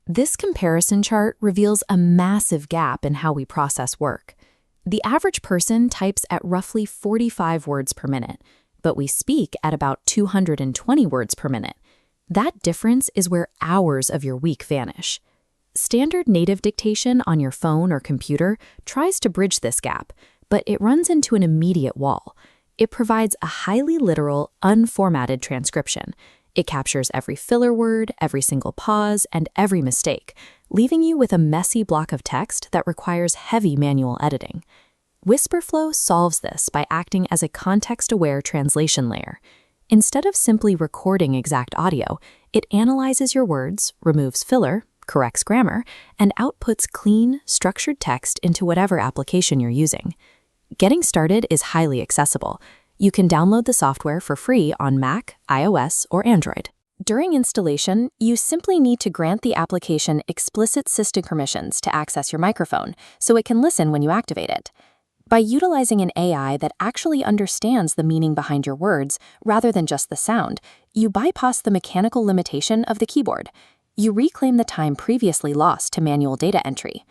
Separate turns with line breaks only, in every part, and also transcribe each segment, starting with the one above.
This comparison chart reveals a massive gap in how we process work. The average person types at roughly 45 words per minute, but we speak at about 220 words per minute. That difference is where hours of your week vanish. Standard native dictation on your phone or computer tries to bridge this gap, but it runs into an immediate wall. It provides a highly literal, unformatted transcription. It captures every filler word, every single pause, and every mistake, leaving you with a messy block of text that requires heavy manual editing. Whisperflow solves this by acting as a context-aware translation layer. Instead of simply recording exact audio, it analyzes your words, removes filler, corrects grammar, and outputs clean, structured text into whatever application you're using. Getting started is highly accessible. You can download the software for free on Mac, iOS, or Android. During installation, you simply need to grant the application explicit system permissions to access your microphone, so it can listen when you activate it. By utilizing an AI that actually understands the meaning behind your words rather than just the sound, you bypass the mechanical limitation of the keyboard. You reclaim the time previously lost to manual data entry.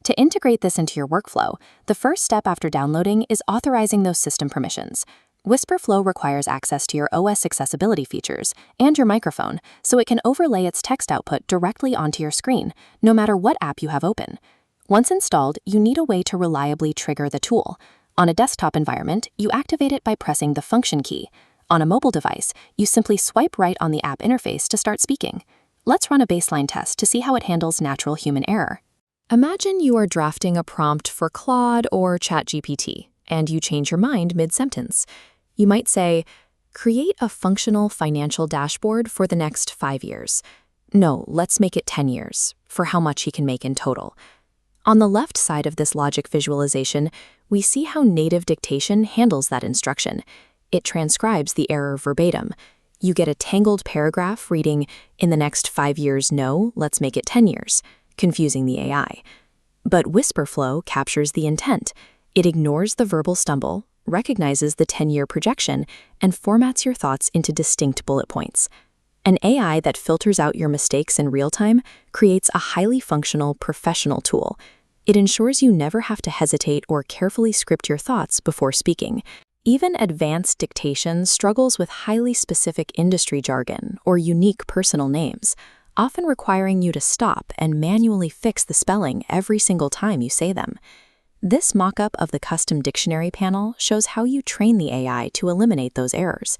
To integrate this into your workflow, the first step after downloading is authorizing those system permissions. Whisperflow requires access to your OS accessibility features and your microphone, so it can overlay its text output directly onto your screen, no matter what app you have open. Once installed, you need a way to reliably trigger the tool. On a desktop environment, you activate it by pressing the function key. On a mobile device, you simply swipe right on the app interface to start speaking. Let's run a baseline test to see how it handles natural human error. Imagine you are drafting a prompt for Claude or ChatGPT, and you change your mind mid-sentence. You might say, "Create a functional financial dashboard for the next 5 years." No, let's make it 10 years, for how much he can make in total. On the left side of this logic visualization, we see how native dictation handles that instruction. It transcribes the error verbatim. You get a tangled paragraph reading, "In the next 5 years, no, let's make it 10 years, confusing the AI. But Whisperflow captures the intent. It ignores the verbal stumble, recognizes the 10-year projection, and formats your thoughts into distinct bullet points. An AI that filters out your mistakes in real time creates a highly functional, professional tool. It ensures you never have to hesitate or carefully script your thoughts before speaking. Even advanced dictation struggles with highly specific industry jargon or unique personal names, often requiring you to stop and manually fix the spelling every single time you say them. This mock-up of the custom dictionary panel shows how you train the AI to eliminate those errors.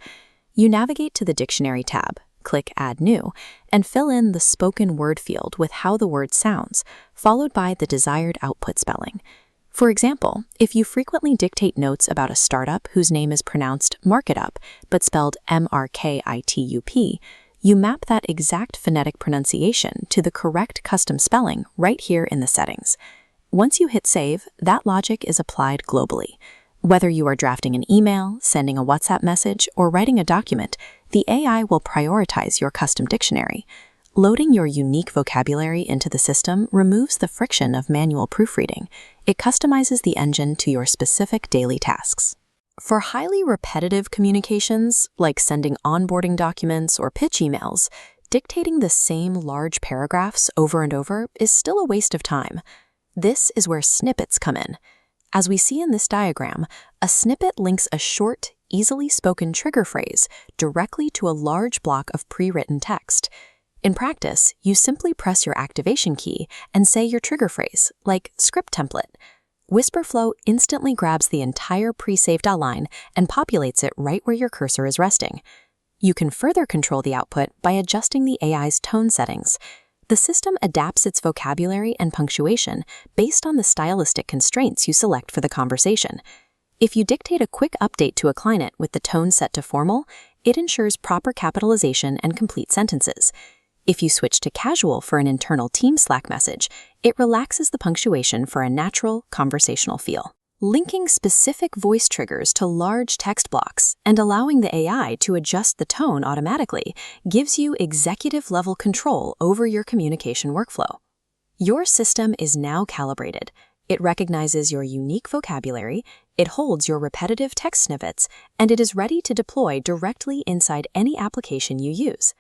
You navigate to the Dictionary tab, click Add New, and fill in the spoken word field with how the word sounds, followed by the desired output spelling. For example, if you frequently dictate notes about a startup whose name is pronounced Marketup but spelled M-R-K-I-T-U-P, you map that exact phonetic pronunciation to the correct custom spelling right here in the settings. Once you hit save, that logic is applied globally. Whether you are drafting an email, sending a WhatsApp message, or writing a document, the AI will prioritize your custom dictionary. Loading your unique vocabulary into the system removes the friction of manual proofreading. It customizes the engine to your specific daily tasks. For highly repetitive communications, like sending onboarding documents or pitch emails, dictating the same large paragraphs over and over is still a waste of time. This is where snippets come in. As we see in this diagram, a snippet links a short, easily spoken trigger phrase directly to a large block of pre-written text. In practice, you simply press your activation key and say your trigger phrase, like script template. Whisperflow instantly grabs the entire pre-saved outline and populates it right where your cursor is resting. You can further control the output by adjusting the AI's tone settings. The system adapts its vocabulary and punctuation based on the stylistic constraints you select for the conversation. If you dictate a quick update to a client with the tone set to formal, it ensures proper capitalization and complete sentences. If you switch to casual for an internal team Slack message, it relaxes the punctuation for a natural, conversational feel. Linking specific voice triggers to large text blocks and allowing the AI to adjust the tone automatically gives you executive-level control over your communication workflow. Your system is now calibrated. It recognizes your unique vocabulary, it holds your repetitive text snippets, and it is ready to deploy directly inside any application you use.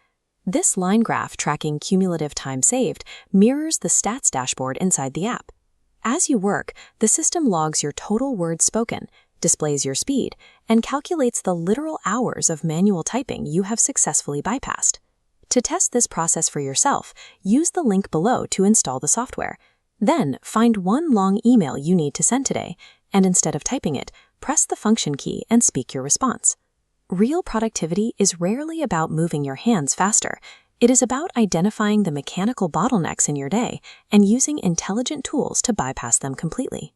This line graph tracking cumulative time saved mirrors the stats dashboard inside the app. As you work, the system logs your total words spoken, displays your speed, and calculates the literal hours of manual typing you have successfully bypassed. To test this process for yourself, use the link below to install the software. Then, find one long email you need to send today, and instead of typing it, press the function key and speak your response. Real productivity is rarely about moving your hands faster. It is about identifying the mechanical bottlenecks in your day and using intelligent tools to bypass them completely.